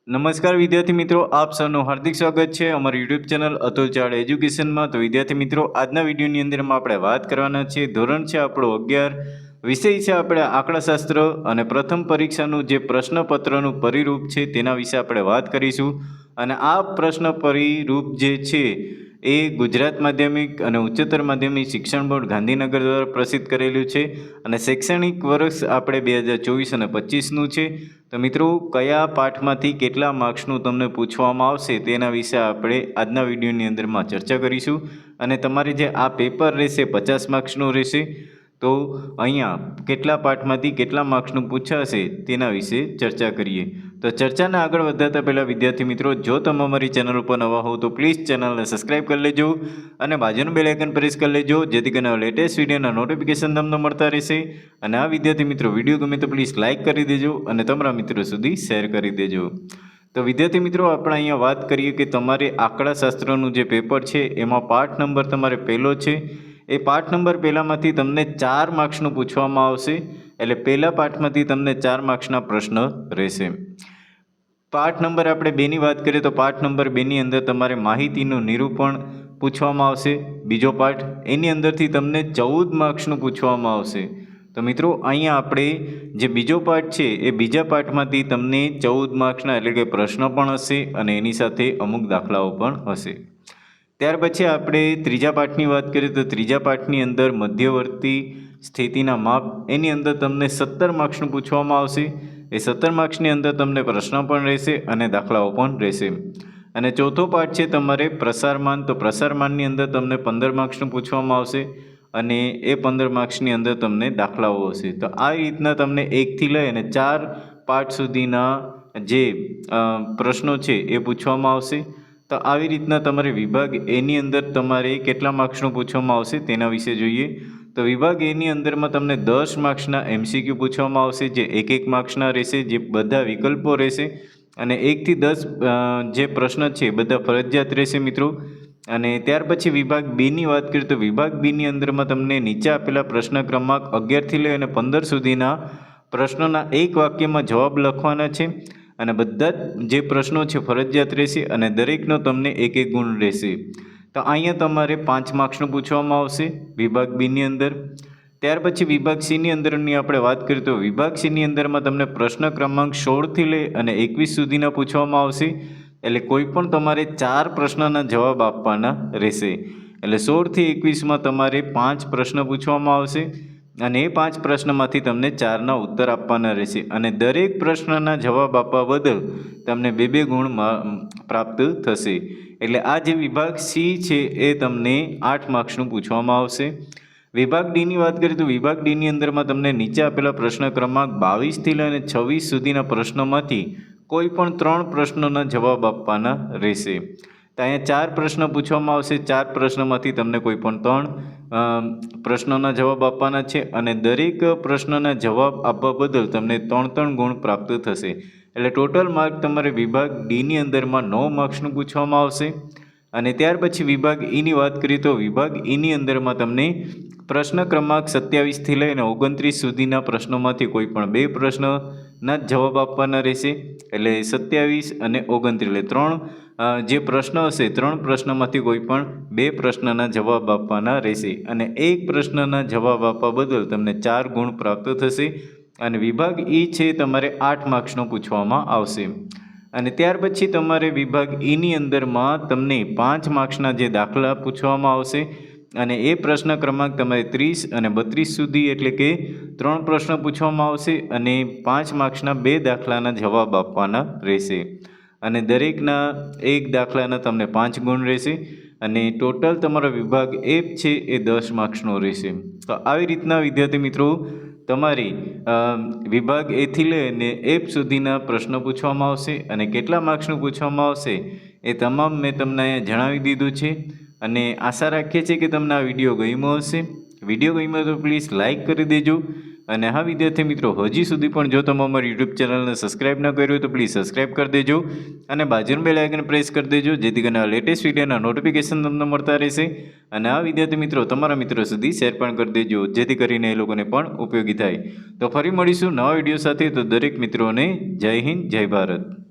નમસ્કાર વિદ્યાર્થી મિત્રો, આપ સૌનું હાર્દિક સ્વાગત છે અમારી યુટ્યુબ ચેનલ અતુલ ચાડ એજ્યુકેશનમાં। તો વિદ્યાર્થી મિત્રો, આજના વિડીયોની અંદરમાં આપણે વાત કરવાના છીએ, ધોરણ છે આપણો 11, વિષય છે આપણે આંકડાશાસ્ત્ર અને પ્રથમ પરીક્ષાનું જે પ્રશ્નપત્રનું પરિરૂપ છે તેના વિશે આપણે વાત કરીશું। અને આ પ્રશ્ન પરિરૂપ જે છે એ ગુજરાત માધ્યમિક અને ઉચ્ચતર માધ્યમિક શિક્ષણ બોર્ડ ગાંધીનગર દ્વારા પ્રસિદ્ધ કરેલું છે અને શૈક્ષણિક વર્ષ આપણે 2024 અને 25નું છે। તો મિત્રો, કયા પાઠમાંથી કેટલા માર્ક્સનું તમને પૂછવામાં આવશે તેના વિશે આપણે આજના વિડીયોની અંદરમાં ચર્ચા કરીશું। અને તમારે જે આ પેપર રહેશે 50 માર્ક્સનું રહેશે, તો અહીંયા કેટલા પાઠમાંથી કેટલા માર્ક્સનું પૂછાશે તેના વિશે ચર્ચા કરીએ। તો ચર્ચાને આગળ વધારતા પહેલાં વિદ્યાર્થી મિત્રો, જો તમે અમારી ચેનલ ઉપર નવા હો તો પ્લીઝ ચેનલને સબસ્ક્રાઈબ કરી લેજો અને બાજુનું બેલ આઇકન પ્રેસ કરી લેજો, જેથી કરીને લેટેસ્ટ વિડીયોના નોટિફિકેશન તમને મળતા રહેશે। અને આ વિદ્યાર્થી મિત્રો, વિડીયો ગમે તો પ્લીઝ લાઇક કરી દેજો અને તમારા મિત્રો સુધી શેર કરી દેજો। તો વિદ્યાર્થી મિત્રો, આપણે અહીંયા વાત કરીએ કે તમારે આંકડાશાસ્ત્રનું જે પેપર છે એમાં પાઠ નંબર તમારે પહેલો છે। એ પાઠ નંબર પહેલામાંથી તમને 4 માર્ક્સનું પૂછવામાં આવશે, એટલે પહેલા પાઠમાંથી તમને 4 માર્ક્સના પ્રશ્ન રહેશે। પાઠ નંબર આપણે 2ની વાત કરીએ તો પાઠ નંબર 2ની અંદર તમારે માહિતીનું નિરૂપણ પૂછવામાં આવશે। બીજો પાઠ, એની અંદરથી તમને 14 માર્ક્સનું પૂછવામાં આવશે। તો મિત્રો, અહીંયા આપણે જે બીજો પાઠ છે એ બીજા પાઠમાંથી તમને 14 માર્ક્સના એટલે કે પ્રશ્નો પણ હશે અને એની સાથે અમુક દાખલાઓ પણ હશે। ત્યાર પછી આપણે ત્રીજા પાઠની વાત કરીએ તો ત્રીજા પાઠની અંદર મધ્યવર્તી સ્થિતિના માપ, એની અંદર તમને 17 માર્ક્સનું પૂછવામાં આવશે। એ 17 માર્ક્સની અંદર તમને પ્રશ્ન પણ રહેશે અને દાખલાઓ પણ રહેશે। અને ચોથો પાઠ છે તમારે પ્રસારમાન, તો પ્રસારમાનની અંદર તમને 15 માર્ક્સનું પૂછવામાં આવશે અને એ 15 માર્ક્સની અંદર તમને દાખલાઓ હશે। તો આ રીતના તમને 1થી લઈ અને 4 પાઠ સુધીના જે પ્રશ્નો છે એ પૂછવામાં આવશે। તો આવી રીતના તમારે વિભાગ એની અંદર તમારે કેટલા માર્ક્સનું પૂછવામાં આવશે તેના વિશે જોઈએ। તો વિભાગ એની અંદરમાં તમને 10 માર્ક્સના MCQ પૂછવામાં આવશે, જે 1 માર્ક્સના રહેશે, જે બધા વિકલ્પો રહેશે અને 1થી 10 જે પ્રશ્ન છે એ બધા ફરજિયાત રહેશે મિત્રો। અને ત્યાર પછી વિભાગ બીની વાત કરીએ તો વિભાગ બીની અંદરમાં તમને નીચે આપેલા પ્રશ્ન ક્રમાંક 11થી લઈ અને 15 સુધીના પ્રશ્નોના એક વાક્યમાં જવાબ લખવાના છે અને બધા જે પ્રશ્નો છે ફરજિયાત રહેશે અને દરેકનો તમને 1 ગુણ રહેશે। તો અહીંયા તમારે 5 માર્ક્સનું પૂછવામાં આવશે વિભાગ બીની અંદર। ત્યાર પછી વિભાગ સીની અંદરની આપણે વાત કરીએ તો વિભાગ સીની અંદરમાં તમને પ્રશ્ન ક્રમાંક 16થી લઈ અને 21 સુધીના પૂછવામાં આવશે, એટલે કોઈ પણ તમારે 4 પ્રશ્નના જવાબ આપવાના રહેશે। એટલે 16થી 21માં તમારે 5 પ્રશ્ન પૂછવામાં આવશે અને એ 5 પ્રશ્નમાંથી તમને 4ના ઉત્તર આપવાના રહેશે અને દરેક પ્રશ્નના જવાબ આપવા બદલ તમને 2 ગુણ પ્રાપ્ત થશે। એટલે આ જે વિભાગ સી છે એ તમને 8 માર્ક્સનું પૂછવામાં આવશે। વિભાગ ડીની વાત કરીએ તો વિભાગ ડીની અંદરમાં તમને નીચે આપેલા પ્રશ્ન ક્રમાંક 22થી લઈને 26 સુધીના પ્રશ્નોમાંથી કોઈ પણ 3 પ્રશ્નોના જવાબ આપવાના રહેશે। તો અહીંયા 4 પ્રશ્ન પૂછવામાં આવશે, 4 પ્રશ્નોમાંથી તમને કોઈ પણ 3 પ્રશ્નોના જવાબ આપવાના છે અને દરેક પ્રશ્નના જવાબ આપવા બદલ તમને 3 ગુણ પ્રાપ્ત થશે। એટલે ટોટલ માર્ક તમારે વિભાગ ડીની અંદરમાં 9 માર્ક્સનું પૂછવામાં આવશે। અને ત્યાર પછી વિભાગ ઈની વાત કરીએ તો વિભાગ ઈની અંદરમાં તમને પ્રશ્ન ક્રમાંક 27થી લઈને 29 સુધીના પ્રશ્નોમાંથી કોઈ પણ 2 પ્રશ્નના જવાબ આપવાના રહેશે। એટલે 27 અને 29 એટલે 3 જે પ્રશ્ન હશે 3 પ્રશ્નોમાંથી કોઈ પણ 2 પ્રશ્નના જવાબ આપવાના રહેશે અને 1 પ્રશ્નના જવાબ આપવા બદલ તમને 4 ગુણ પ્રાપ્ત થશે। અને વિભાગ ઈ છે તમારે 8 માર્ક્સનો પૂછવામાં આવશે। અને ત્યાર પછી તમારે વિભાગ ઈની અંદરમાં તમને 5 માર્ક્સના જે દાખલા પૂછવામાં આવશે અને એ પ્રશ્ન ક્રમાંક તમારે 30 અને 32 સુધી એટલે કે 3 પ્રશ્ન પૂછવામાં આવશે અને 5 માર્ક્સના 2 દાખલાના જવાબ આપવાના રહેશે અને દરેકના 1 દાખલાના તમને 5 ગુણ રહેશે અને ટોટલ તમારો વિભાગ એફ છે એ 10 માર્ક્સનો રહેશે। તો આવી રીતના વિદ્યાર્થી મિત્રો તમારી વિભાગ એથી લઈને એફ સુધીના પ્રશ્નો પૂછવામાં આવશે અને કેટલા માર્ક્સનું પૂછવામાં આવશે એ તમામ મેં તમને અહીંયા જણાવી દીધું છે અને આશા રાખીએ છીએ કે તમને આ વિડીયો ગમ્યો હશે। વિડીયો ગમ્યો તો પ્લીઝ લાઇક કરી દેજો અને હા વિદ્યાર્થી મિત્રો, હજી સુધી પણ જો તમે અમારી યુટ્યુબ ચેનલને સબસ્ક્રાઈબ ન કર્યું તો પ્લીઝ સબસ્ક્રાઈબ કરી દેજો અને બાજુનું બેલ આઇકન પ્રેસ કરી દેજો, જેથી કરીને લેટેસ્ટ વિડીયોના નોટિફિકેશન તમને મળતા રહેશે। અને આ વિદ્યાર્થી મિત્રો તમારા મિત્રો સુધી શેર પણ કરી દેજો, જેથી કરીને એ લોકોને પણ ઉપયોગી થાય। તો ફરી મળીશું નવા વિડીયો સાથે, તો દરેક મિત્રોને જય હિન્દ, જય ભારત।